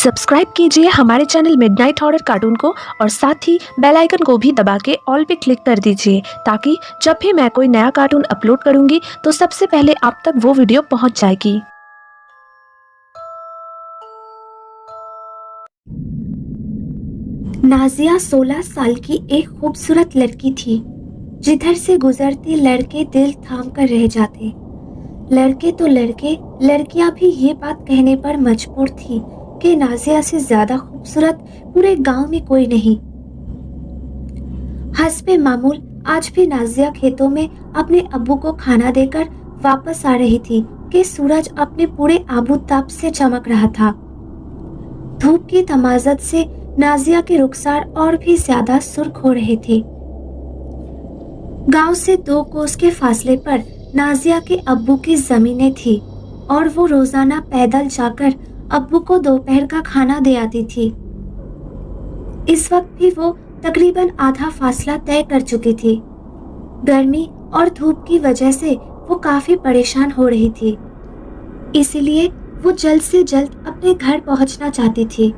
Subscribe कीजिए हमारे channel midnight horror cartoon को और साथ ही बेल आइकन को भी दबा के ऑल पे क्लिक कर दीजिए ताकि जब भी मैं कोई नया कार्टून अपलोड करूंगी तो सबसे पहले आप तक वो वीडियो पहुंच जाएगी। नाजिया 16 साल की एक खूबसूरत लड़की थी। जिधर से गुजरते लड़के दिल थाम कर रह जाते। लड़के तो लड़के, लड़कियां भी ये बात कहने पर मजबूर थी कि नाजिया से ज्यादा खूबसूरत पूरे गांव में कोई नहीं। हस्बे मामूल आज भी नाजिया खेतों में अपने अब्बू को खाना देकर वापस आ रही थी कि सूरज अपने पूरे आबूताब से चमक रहा था। धूप की तमाजत से नाजिया के रुखसार और भी ज्यादा सुर्ख हो रहे थे। गांव से 2 कोस के फासले पर नाजिया के अब्बू की जमीनें थी और वो रोजाना पैदल जाकर अब्बू को दोपहर का खाना दे आती थी। इस वक्त भी वो तकरीबन आधा फासला तय कर चुकी थी। गर्मी और धूप की वजह से वो काफी परेशान हो रही थी, इसीलिए वो जल्द से जल्द अपने घर पहुंचना चाहती थी।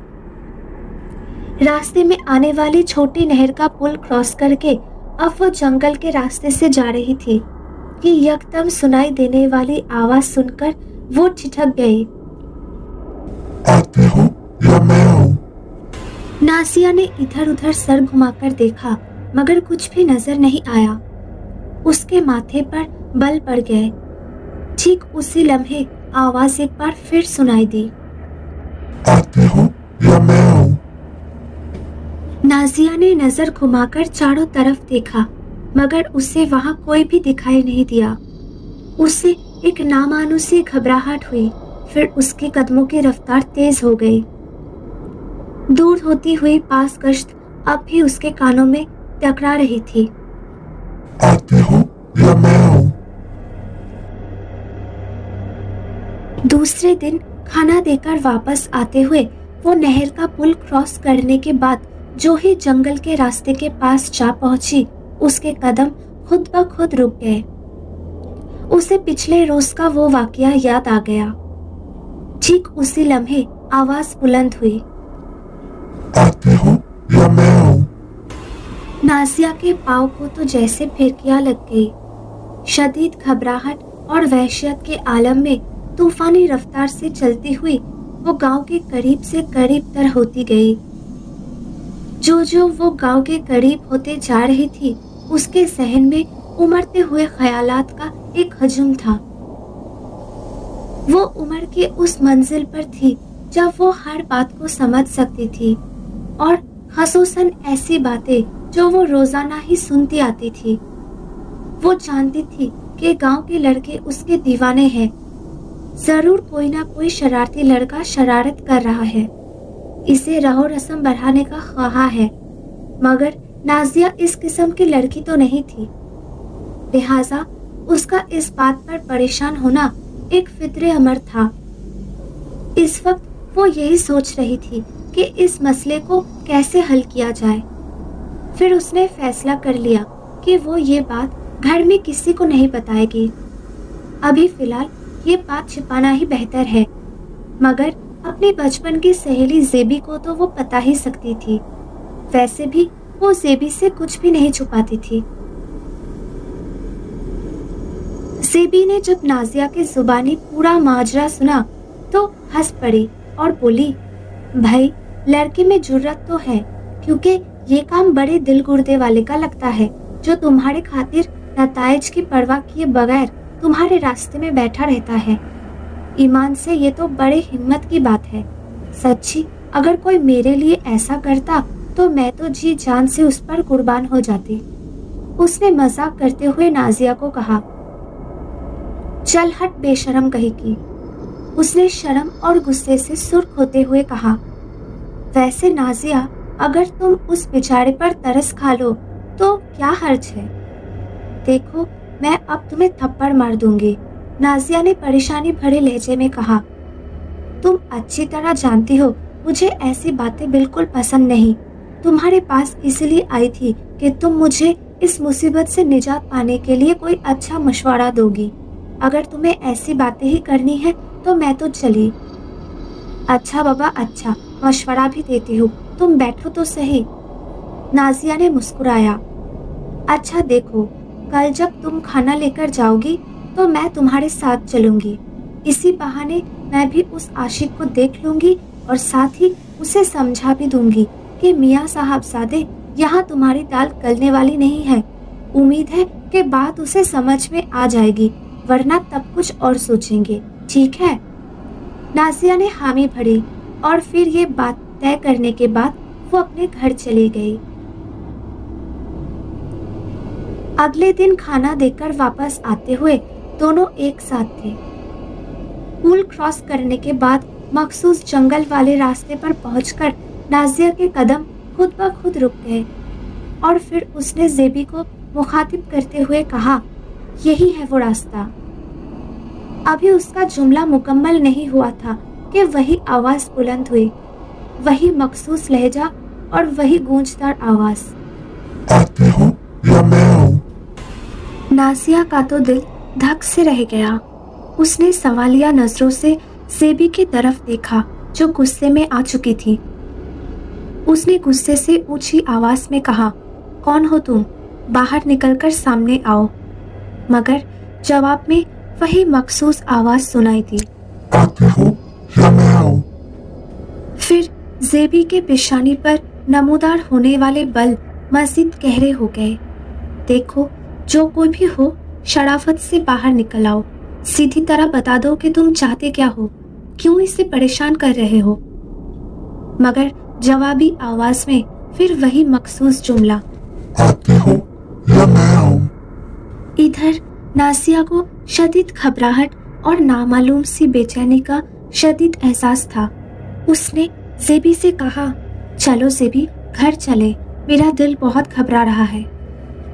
रास्ते में आने वाली छोटी नहर का पुल क्रॉस करके अब वो जंगल के रास्ते से जा रही थी कि यकदम सुनाई देने वाली आवाज सुनकर वो ठिठक गई। आते हो या मैं आऊं? नासिया ने इधर उधर सर घुमाकर देखा मगर कुछ भी नजर नहीं आया। उसके माथे पर बल पड़ गए। ठीक उसी लम्हे आवाज एक बार फिर सुनाई दी। आते हो या मैं आऊं? नाजिया ने नजर घुमाकर चारों तरफ देखा मगर उसे वहां कोई भी दिखाई नहीं दिया। उसे एक नामानुसी घबराहट हुई, फिर उसके कदमों की रफ्तार तेज हो गई। दूर होती हुई पास गश्त अब भी उसके कानों में टकरा रही थी। आते हो या मैं आऊं? दूसरे दिन खाना देकर वापस आते हुए वो नहर का पुल क्रॉस करने के बाद जो ही जंगल के रास्ते के पास जा पहुंची, उसके कदम खुद ब खुद रुक गए। उसे पिछले रोज का वो वाकया याद आ गया। ठीक उसी लम्हे आवाज बुलंद हुई। आते हो या मैं आऊं? नाजिया के पाँव को तो जैसे फिरकियां लग गई। शदीद घबराहट और वहशत के आलम में तूफानी रफ्तार से चलती हुई वो गांव के करीब से करीब तर होती गई। जो वो गांव के करीब होते जा रही थी, उसके जहन में उमड़ते हुए ख्यालात का एक हजूम था। वो उम्र के उस मंजिल पर थी जब वो हर बात को समझ सकती थी और खसूसन ऐसी बातें जो वो रोजाना ही सुनती आती थी। वो जानती थी कि गांव के लड़के उसके दीवाने हैं। जरूर कोई ना कोई शरारती लड़का शरारत कर रहा है, इसे रहो रस्म बढ़ाने का ख्वाहा है। मगर नाजिया इस किस्म की लड़की तो नहीं थी, लिहाजा उसका इस बात पर परेशान होना एक फित्रे अमर था। इस वक्त वो यही सोच रही थी कि इस मसले को कैसे हल किया जाए। फिर उसने फैसला कर लिया कि वो ये बात घर में किसी को नहीं बताएगी। अभी फिलहाल ये बात छिपाना ही बेहतर है, मगर अपने बचपन की सहेली जेबी को तो वो पता ही सकती थी। वैसे भी वो जेबी से कुछ भी नहीं छुपाती थी। जेबी ने जब नाजिया के जुबानी पूरा माजरा सुना तो हंस पड़ी और बोली, भाई लड़के में जुर्रत तो है, क्योंकि ये काम बड़े दिल गुर्दे वाले का लगता है जो तुम्हारे खातिर नताइज की परवाह किए बगैर तुम्हारे रास्ते में बैठा रहता है। ईमान से ये तो बड़े हिम्मत की बात है। सच्ची अगर कोई मेरे लिए ऐसा करता तो मैं तो जी जान से उस पर कुर्बान हो जाती। उसने मजाक करते हुए नाजिया को कहा। चल हट बेशरम कही की। उसने शर्म और गुस्से से सुर्ख होते हुए कहा। वैसे नाजिया अगर तुम उस बेचारे पर तरस खा लो तो क्या हर्ज है। देखो मैं अब तुम्हें थप्पड़ मार दूंगी, नाजिया ने परेशानी भरे लहजे में कहा। तुम अच्छी तरह जानती हो मुझे ऐसी बातें बिल्कुल पसंद नहीं। तुम्हारे पास इसलिए आई थी कि तुम मुझे इस मुसीबत से निजात पाने के लिए कोई अच्छा मशवरा दोगी। अगर तुम्हें ऐसी बातें ही करनी है तो मैं तो चली। अच्छा बाबा अच्छा, मशवरा भी देती हूँ, तुम बैठो तो सही। नाजिया ने मुस्कुराया। अच्छा देखो, कल जब तुम खाना लेकर जाओगी तो मैं तुम्हारे साथ चलूंगी। इसी बहाने मैं भी उस आशिक को देख लूंगी और साथ ही उसे समझा भी दूंगी कि मियाँ साहबजादे यहाँ तुम्हारी दाल गलने वाली नहीं है। उम्मीद है कि बात उसे समझ में आ जाएगी, वरना तब कुछ और सोचेंगे, ठीक है? नाजिया ने हामी भरी और फिर ये बात तय करने के बाद वो अपने घर चली गई। अगले दिन खाना देकर वापस आते हुए दोनों एक साथ थे। पुल क्रॉस करने के बाद मखसूस जंगल वाले रास्ते पर पहुंचकर नाजिया के कदम खुद ब खुद रुक गए और फिर उसने जेबी को मुखातिब करते हुए कहा, यही है वो रास्ता। अभी उसका जुमला मुकम्मल नहीं हुआ था कि वही आवाज बुलंद हुई, वही मखसूस लहजा और वही गूंजदार आवाज। आती हो या मैं आऊं? नाजिया का तो दिल धक से रह गया। उसने सवालिया नजरों से जेबी की तरफ देखा जो गुस्से में आ चुकी थी। उसने गुस्से से ऊंची आवाज में कहा, कौन हो तुम? बाहर निकलकर सामने आओ। मगर जवाब में वही मखसूस आवाज सुनाई दी। आती हो या मैं आऊं? फिर जेबी के पेशानी पर नमूदार होने वाले बल मजीद गहरे हो गए। देखो, जो कोई भी हो, शराफत से बाहर निकल आओ। सीधी तरह बता दो कि तुम चाहते क्या हो, क्यों इसे परेशान कर रहे हो। मगर जवाबी आवाज में फिर वही मखसूस जुमला, आती हो या मैं आऊं? इधर नासिया को शदीद घबराहट और नामालूम सी बेचैनी का शदीद एहसास था। उसने जेबी से कहा, चलो जेबी, घर चले, मेरा दिल बहुत घबरा रहा है।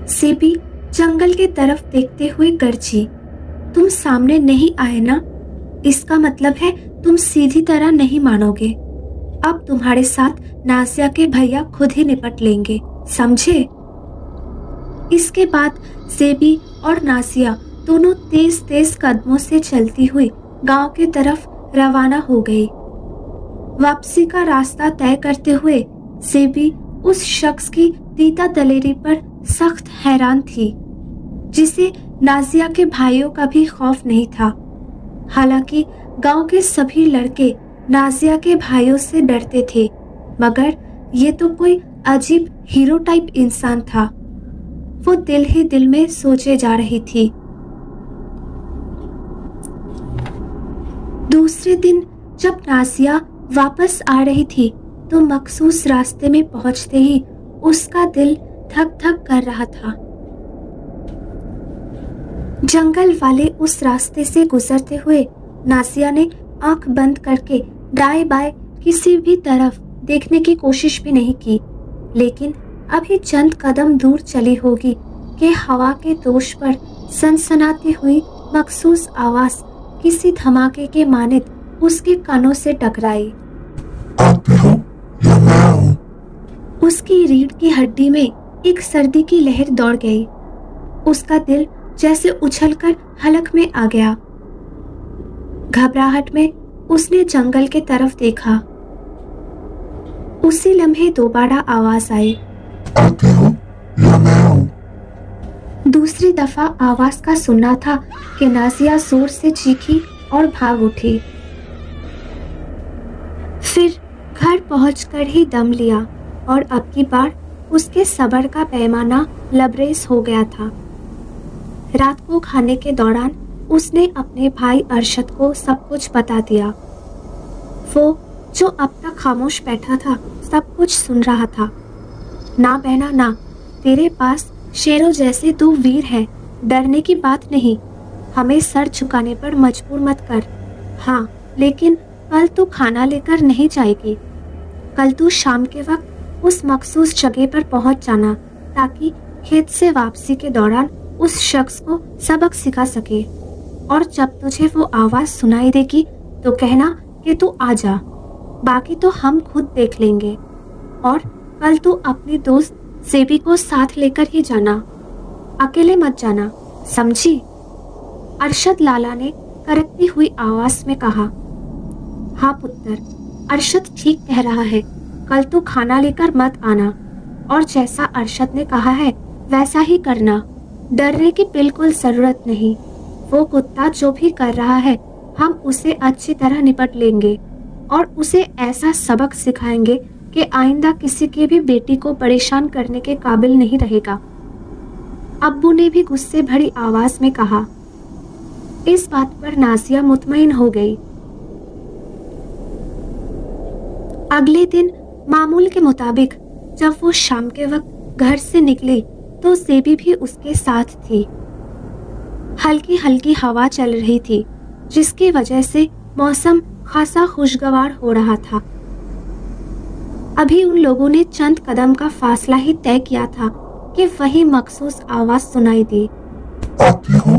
जेबी जंगल के तरफ देखते हुए गरजी, तुम सामने नहीं आए ना? इसका मतलब है तुम सीधी तरह नहीं मानोगे। अब तुम्हारे साथ नासिया के भैया खुद ही निपट लेंगे, समझे? इसके बाद जेबी और नासिया दोनों तेज तेज कदमों से चलती हुई गांव की तरफ रवाना हो गई। वापसी का रास्ता तय करते हुए जेबी उस शख्स की तीता दलेरी पर सख्त हैरान थी, जिसे नाजिया के भाइयों का भी खौफ नहीं था। हालांकि गांव के सभी लड़के नाजिया के भाइयों से डरते थे, मगर ये तो कोई अजीब हीरो टाइप इंसान था। वो दिल ही दिल में सोचे जा रही थी। दूसरे दिन जब नाजिया वापस आ रही थी तो मखसूस रास्ते में पहुंचते ही उसका दिल धक धक कर रहा था। जंगल वाले उस रास्ते से गुजरते हुए नासिया ने आंख बंद करके दाएं बाएं किसी भी तरफ देखने की कोशिश भी नहीं की, लेकिन अभी चंद कदम दूर चली होगी कि हवा के दोष पर सनसनाती हुई मखसूस आवाज किसी धमाके के मानित उसके कानों से टकराई। आती हो या मैं आऊं? उसकी रीढ़ की हड्डी में एक सर्दी की लहर दौड़ गई। उसका दिल जैसे उछलकर हलक में आ गया। घबराहट में उसने जंगल के तरफ देखा। उसी लम्हे दोबारा आवाज आई, आती हो या मैं आऊं? दूसरी दफा आवाज का सुनना था कि नाजिया जोर से चीखी और भाग उठी। फिर घर पहुंचकर ही दम लिया और अब की बार उसके सब्र का पैमाना लबरेज हो गया था। रात को खाने के दौरान उसने अपने भाई अरशद को सब कुछ बता दिया। वो जो अब तक खामोश बैठा था सब कुछ सुन रहा था। ना बहना ना, तेरे पास शेरों जैसे दो वीर हैं, डरने की बात नहीं। हमें सर झुकाने पर मजबूर मत कर। हाँ, लेकिन कल तू खाना लेकर नहीं जाएगी। कल तू शाम के वक्त उस मखसूस जगह पर पहुंच जाना ताकि खेत से वापसी के दौरान उस शख्स को सबक सिखा सके। और जब तुझे वो आवाज सुनाई देगी तो कहना कि तू आ जा, बाकी तो हम खुद देख लेंगे। और कल तू अपनी दोस्त जेबी को साथ लेकर ही जाना, अकेले मत जाना, समझी? अरशद लाला ने करकती हुई आवाज में कहा। हाँ पुत्र, अरशद ठीक कह रहा है, कल तू खाना लेकर मत आना और जैसा अरशद ने कहा है वैसा ही करना। डरने की बिल्कुल जरूरत नहीं। वो कुत्ता जो भी कर रहा है हम उसे अच्छी तरह निपट लेंगे और उसे ऐसा सबक सिखाएंगे कि आइंदा किसी की भी बेटी को परेशान करने के काबिल नहीं रहेगा। अब्बू ने भी गुस्से भरी आवाज में कहा। इस बात पर नाजिया मुतमईन हो गई। अगले दिन मामूल के मुताबिक जब वो शाम के वक्त घर से निकली तो सेबी भी उसके साथ थी। हल्की हल्की हवा चल रही थी जिसकी वजह से मौसम खासा खुशगवार हो रहा था। अभी उन लोगों ने चंद कदम का फासला ही तय किया था कि वही मखसूस आवाज सुनाई दी। आती हो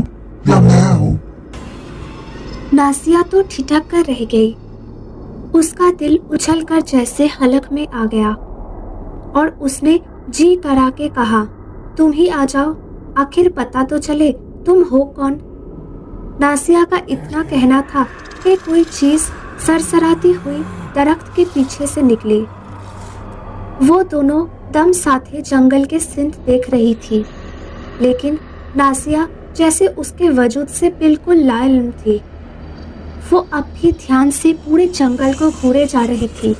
या मैं हूँ? नासिया तो ठिठक कर रह गई। उसका दिल उछलकर जैसे हलक में आ गया और उसने जी करा के कहा, तुम ही आ जाओ, आखिर पता तो चले तुम हो कौन। नासिया का इतना कहना था कि कोई चीज सरसराती हुई दरख्त के पीछे से निकली। वो दोनों दम साथे जंगल के सिंध देख रही थी, लेकिन नासिया जैसे उसके वजूद से बिल्कुल लाइल्म थी। वो अब भी ध्यान से पूरे जंगल को घूरे जा रही थी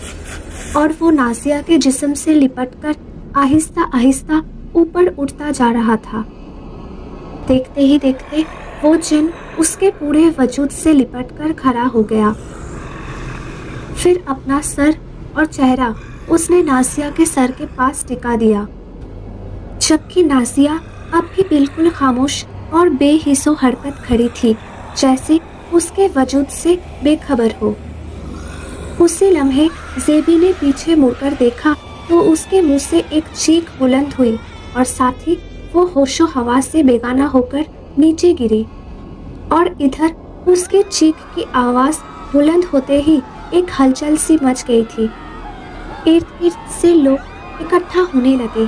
और वो नासिया के जिस्म से लिपटकर आहिस्ता आहिस्ता ऊपर उठता जा रहा था। देखते ही देखते वो जिन उसके पूरे वजूद से लिपटकर खड़ा हो गया। फिर अपना सर और चेहरा उसने नासिया के सर के पास टिका दिया, जबकि नासिया अब भी बिल्कुल खामोश और बेहिस्सो हरकत खड़ी थी, जैसे उसके वजूद से बेखबर हो। उसी लम्हे ज़ेबी ने पीछे मुड़कर देखा तो उसके मुंह से एक चीख बुलंद हुई और साथ ही वो होशो हवास से बेगाना होकर नीचे गिरी। और इधर उसके चीख की आवाज बुलंद होते ही एक हलचल सी मच गई थी। इर्द गिर्द से लोग इकट्ठा होने लगे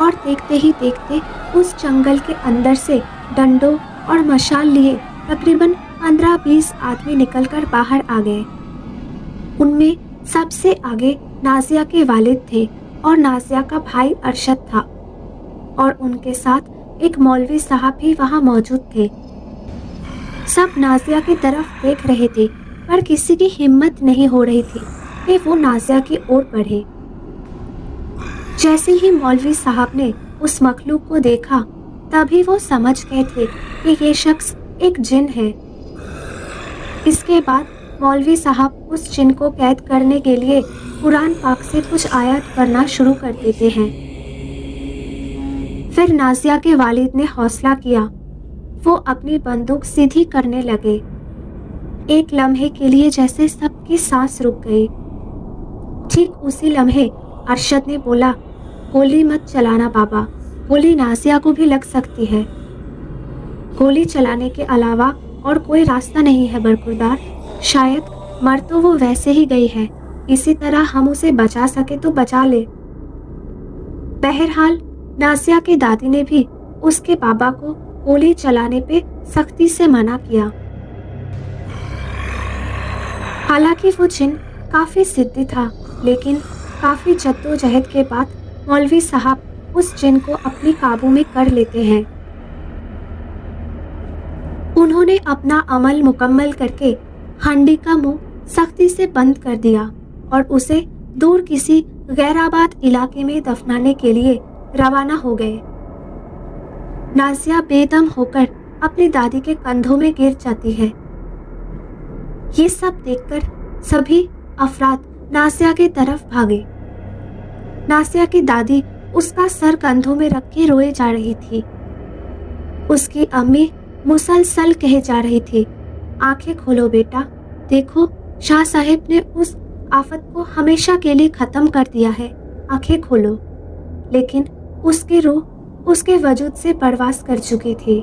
और देखते ही देखते उस जंगल के अंदर से डंडों और मशाल लिए तकरीबन 15-20 आदमी निकलकर बाहर आ गए। उनमें सबसे आगे नाजिया के वालिद थे और नाजिया का भाई अरशद था और उनके साथ एक मौलवी साहब भी वहां मौजूद थे। सब नाजिया की तरफ देख रहे थे, पर किसी की हिम्मत नहीं हो रही थी कि वो नाजिया की ओर बढ़े। जैसे ही मौलवी साहब ने उस मखलूक को देखा, तभी वो समझ गए थे कि ये शख्स एक जिन है। इसके बाद मौलवी साहब उस जिन को कैद करने के लिए कुरान पाक से कुछ आयत पढ़ना शुरू कर देते हैं। फिर नाजिया के वालिद ने हौसला किया। वो अपनी बंदूक सीधी करने लगे। एक लम्हे के लिए जैसे सबकी सांस रुक गई। ठीक उसी लम्हे अरशद ने बोला, गोली मत चलाना बाबा, गोली नाजिया को भी लग सकती है। गोली चलाने के अलावा और कोई रास्ता नहीं है बरखुरदार। शायद मर तो वो वैसे ही गई है, इसी तरह हम उसे बचा सके तो बचा ले। बहरहाल नासिया की दादी ने भी उसके बाबा को गोली चलाने पे सख्ती से मना किया। हालांकि वो जिन काफी जिद्दी था, लेकिन काफी जद्दोजहद के बाद मौलवी साहब उस जिन को अपनी काबू में कर लेते हैं। उन्होंने अपना अमल मुकम्मल करके हांडी का मुंह सख्ती से बंद कर दिया और उसे दूर किसी गैराबाद इलाके में दफनाने के लिए रवाना हो गए। नाजिया बेदम होकर अपनी दादी के कंधों में गिर जाती है। ये सब देखकर सभी अफराद नाजिया की तरफ भागे। नाजिया की दादी उसका सर कंधों में रख के रोए जा रही थी। उसकी अम्मी मुसलसल कहे जा रही थी, आंखें खोलो बेटा, देखो शाह साहिब ने उस आफत को हमेशा के लिए खत्म कर दिया है, आंखें खोलो। लेकिन उसकी रूह उसके वजूद से परवास कर चुकी थी।